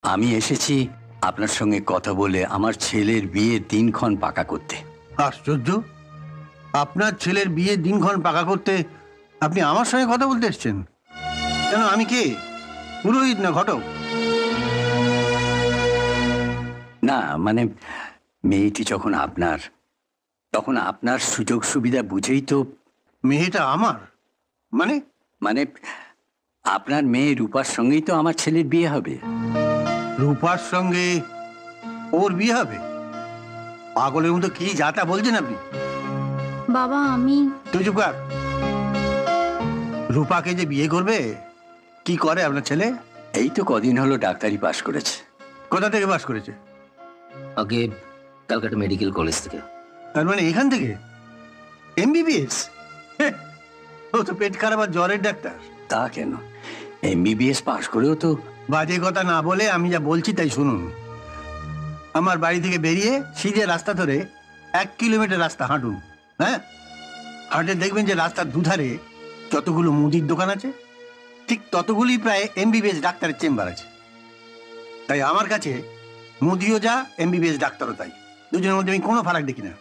আমি এসেছি আপনার সঙ্গে কথা বলে আমার ছেলের বিয়ের দিনক্ষণ পাকা করতে। আশ্চর্য, আপনার ছেলের বিয়ের দিনক্ষণ পাকা করতে আপনি আমার সঙ্গে কথা বলতে এসছেন? কেন, আমি কে, পুরোহিত না ঘটক? না মানে মেয়েটি যখন আপনার, তখন আপনার সুযোগ সুবিধা বুঝেই তো। মেয়েটা আমার মানে? মানে আপনার মেয়ে রূপার সঙ্গেই তো আমার ছেলের বিয়ে হবে। রূপার সঙ্গে ওর বিয়ে হবে? পাগলের মতো কি যাতা বলছেন আপনি? বাবা আমি তুই চুপ কর। রূপাকে যে বিয়ে করবে, কি করে আপনার ছেলে? এই তো কদিন হলো ডাক্তারি পাশ করেছে। কোথা থেকে পাস করেছে? আগে ক্যালকাটা মেডিকেল কলেজ থেকে। তার মানে এখান থেকে এমবিবিএস? ও তো পেট খারাপ আর জ্বরের ডাক্তার। তা কেন, এমবিবিএস পাশ করেও তো। বাজে কথা না বলে আমি যা বলছি তাই শুনুন। আমার বাড়ি থেকে বেরিয়ে সিধে রাস্তা ধরে 1 কিলোমিটার রাস্তা হাঁটুন। হ্যাঁ, হাঁটে দেখবেন যে রাস্তার দুধারে যতগুলো মুদির দোকান আছে, ঠিক ততগুলি প্রায় এমবিবিএস ডাক্তারের চেম্বার আছে। তাই আমার কাছে মুদিও যা, এমবিবিএস ডাক্তারও তাই। দুজনের মধ্যে আমি কোনো ফারাক দেখি না।